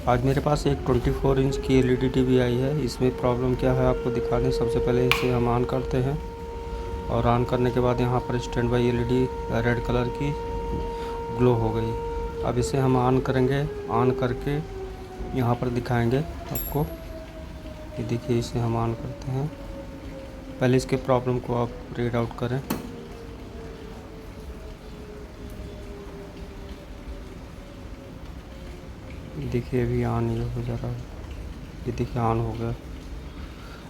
आज मेरे पास एक 24 इंच की एलईडी टीवी आई है। इसमें प्रॉब्लम क्या है आपको दिखा दें। सबसे पहले इसे हम ऑन करते हैं और ऑन करने के बाद यहाँ पर stand by LED red colour की ग्लो हो गई। अब इसे हम ऑन करेंगे, ऑन करके यहाँ पर दिखाएंगे आपको। ये देखिए, इसे हम ऑन करते हैं। पहले इसके प्रॉब्लम को आप रीड आउट करें। देखिए अभी ऑन ये हो जा रहा है। ये देखिए ऑन हो गया।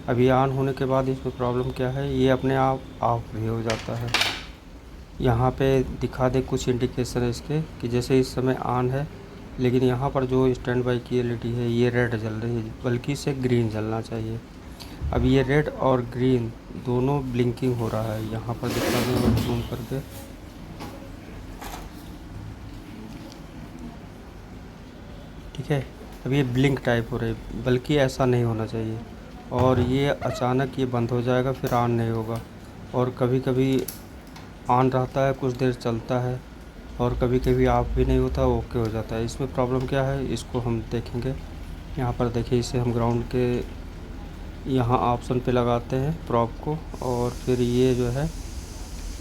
अभी ऑन होने के बाद इसमें प्रॉब्लम क्या है, ये अपने आप ऑफ भी हो जाता है। यहाँ पे दिखा दे कुछ इंडिकेशन है इसके कि जैसे इस समय ऑन है, लेकिन यहाँ पर जो स्टैंड बाई की एलईडी है ये रेड जल रही है, बल्कि इसे ग्रीन जलना चाहिए। अब ये रेड और ग्रीन दोनों ब्लिंकिंग हो रहा है। यहाँ पर दिखा दें जूम करके। ठीक है, अब ये ब्लिंक टाइप हो रही है, बल्कि ऐसा नहीं होना चाहिए। और ये अचानक ये बंद हो जाएगा, फिर ऑन नहीं होगा। और कभी कभी ऑन रहता है, कुछ देर चलता है, और कभी कभी ऑफ भी नहीं होता, ओके हो जाता है। इसमें प्रॉब्लम क्या है इसको हम देखेंगे। यहाँ पर देखिए, इसे हम ग्राउंड के यहाँ ऑप्शन पे लगाते हैं प्रॉप को, और फिर ये जो है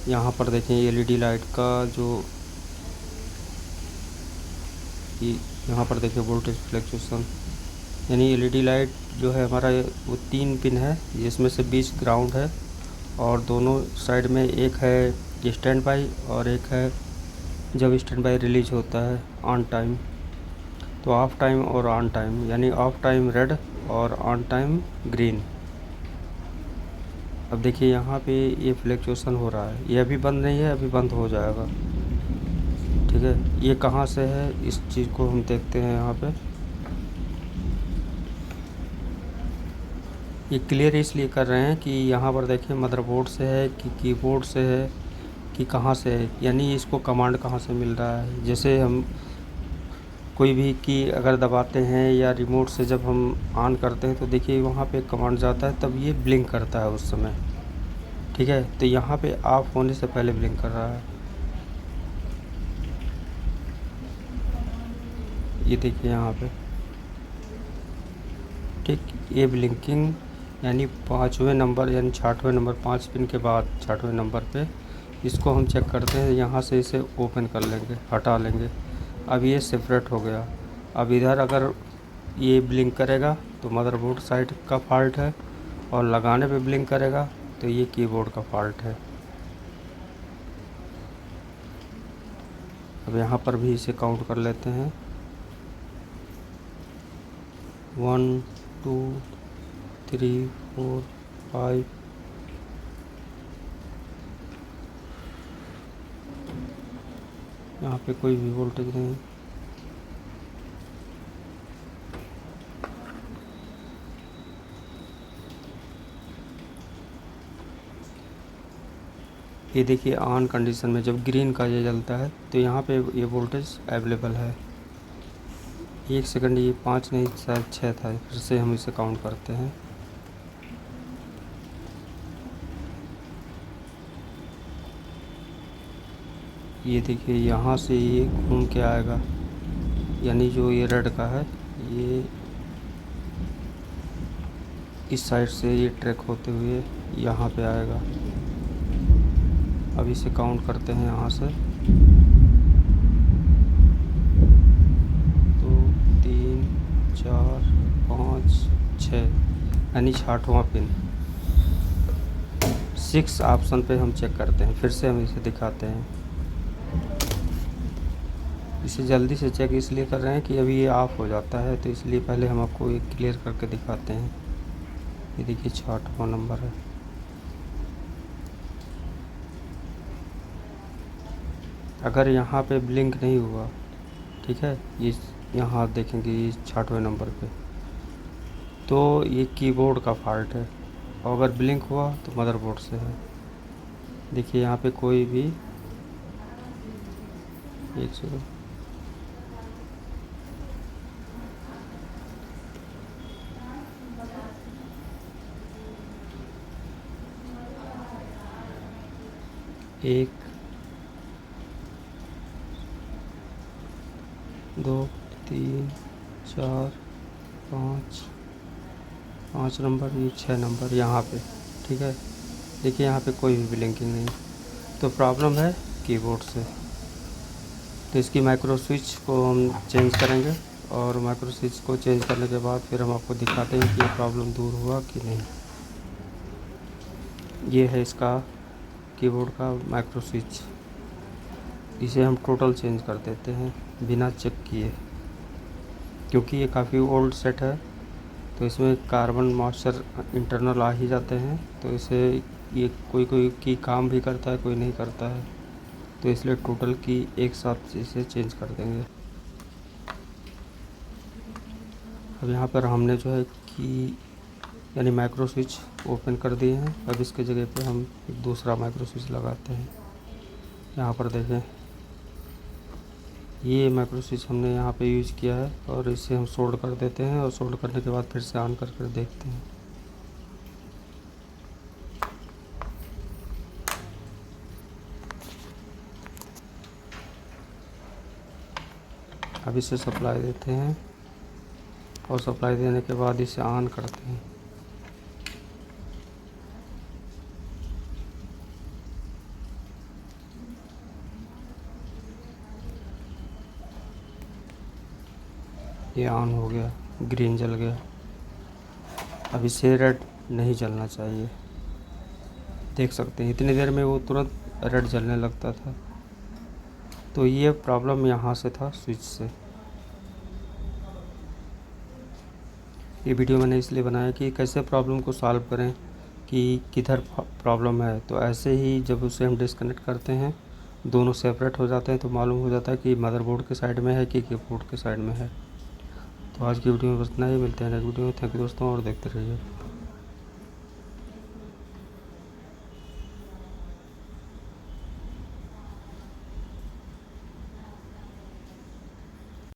यहाँ पर देखें एलईडी लाइट का जो यहाँ पर देखिए वोल्टेज फ्लक्चुएशन, यानी एलईडी लाइट जो है हमारा वो 3 पिन है, जिसमें से 20 ग्राउंड है, और दोनों साइड में एक है स्टैंड बाई और एक है जब स्टैंड बाई रिलीज होता है ऑन टाइम। तो ऑफ टाइम और ऑन टाइम, यानी ऑफ टाइम रेड और ऑन टाइम ग्रीन। अब देखिए यहाँ पे ये फ्लक्चुएशन हो रहा है, ये अभी बंद नहीं है, अभी बंद हो जाएगा। ठीक है, ये कहाँ से है इस चीज़ को हम देखते हैं। यहाँ पे ये क्लियर इसलिए कर रहे हैं कि यहाँ पर देखिए मदरबोर्ड से है कि कीबोर्ड से है कि कहाँ से है, यानी इसको कमांड कहाँ से मिल रहा है। जैसे हम कोई भी की अगर दबाते हैं या रिमोट से जब हम ऑन करते हैं तो देखिए वहाँ पे कमांड जाता है, तब ये ब्लिंक करता है उस समय। ठीक है, तो यहाँ पे ऑफ होने से पहले ब्लिंक कर रहा है। ये देखिए यहाँ पे, ठीक, ये ब्लिंकिंग यानी 5वें नंबर यानी 66वें नंबर, 5 पिन के बाद 66वें नंबर पे इसको हम चेक करते हैं। यहाँ से इसे ओपन कर लेंगे, हटा लेंगे। अब ये सेपरेट हो गया। अब इधर अगर ये ब्लिंक करेगा तो मदरबोर्ड साइड का फॉल्ट है, और लगाने पे ब्लिंक करेगा तो ये कीबोर्ड का फॉल्ट है। अब यहाँ पर भी इसे काउंट कर लेते हैं। 1 2 3 4 5। यहाँ पे कोई भी वोल्टेज नहीं। ये देखिए ऑन कंडीशन में जब ग्रीन का ये जलता है तो यहाँ पे ये वोल्टेज अवेलेबल है। 1 सेकंड, ये 5 नहीं शायद 6 था। फिर से हम इसे काउंट करते हैं। ये देखिए यहाँ से ये घूम के आएगा, यानी जो ये रेड का है ये इस साइड से ये ट्रैक होते हुए यहाँ पे आएगा। अब इसे काउंट करते हैं यहाँ से। 2 3 4 5 6, यानी 66वां पिन। 6 ऑप्शन पे हम चेक करते हैं। फिर से हम इसे दिखाते हैं। इसे जल्दी से चेक इसलिए कर रहे हैं कि अभी ये ऑफ हो जाता है, तो इसलिए पहले हम आपको ये क्लियर करके दिखाते हैं। ये देखिए 66वां नंबर है। अगर यहाँ पे ब्लिंक नहीं हुआ, ठीक है, ये यहाँ देखेंगे ये 66वें नंबर पे, तो ये कीबोर्ड का फॉल्ट है। और अगर ब्लिंक हुआ तो मदरबोर्ड से है। देखिए यहाँ पे कोई भी एक सेकंड, एक 2 3 4 5 5 नंबर, ये 6 नंबर यहाँ पे। ठीक है, देखिए यहाँ पे कोई भी ब्लिंकिंग नहीं, तो प्रॉब्लम है कीबोर्ड से। तो इसकी माइक्रो स्विच को हम चेंज करेंगे, और माइक्रो स्विच को चेंज करने के बाद फिर हम आपको दिखाते हैं कि ये प्रॉब्लम दूर हुआ कि नहीं। ये है इसका कीबोर्ड का माइक्रो स्विच, इसे हम टोटल चेंज कर देते हैं बिना चेक किए, क्योंकि ये काफ़ी ओल्ड सेट है, तो इसमें कार्बन मॉइस्चर इंटरनल आ ही जाते हैं। तो इसे ये कोई कोई की काम भी करता है, कोई नहीं करता है, तो इसलिए टोटल की एक साथ इसे चेंज कर देंगे। अब यहाँ पर हमने जो है की यानी माइक्रो स्विच ओपन कर दिए हैं। अब इसके जगह पे हम एक दूसरा माइक्रो स्विच लगाते हैं। यहाँ पर देखें, ये माइक्रो स्विच हमने यहाँ पे यूज़ किया है, और इसे हम सोल्ड कर देते हैं, और सोल्ड करने के बाद फिर से ऑन कर देखते हैं। अब इसे सप्लाई देते हैं, और सप्लाई देने के बाद इसे ऑन करते हैं। ये ऑन हो गया, ग्रीन जल गया। अब इसे रेड नहीं जलना चाहिए, देख सकते हैं इतनी देर में वो तुरंत रेड जलने लगता था। तो ये प्रॉब्लम यहाँ से था, स्विच से। ये वीडियो मैंने इसलिए बनाया कि कैसे प्रॉब्लम को सॉल्व करें, कि किधर प्रॉब्लम है। तो ऐसे ही जब उसे हम डिस्कनेक्ट करते हैं, दोनों सेपरेट हो जाते हैं, तो मालूम हो जाता है कि मदरबोर्ड के साइड में है कि कीबोर्ड के साइड में है। तो आज की वीडियो में बस इतना ही, मिलते हैं नेक्स्ट वीडियो में। थैंक यू दोस्तों, और देखते रहिए।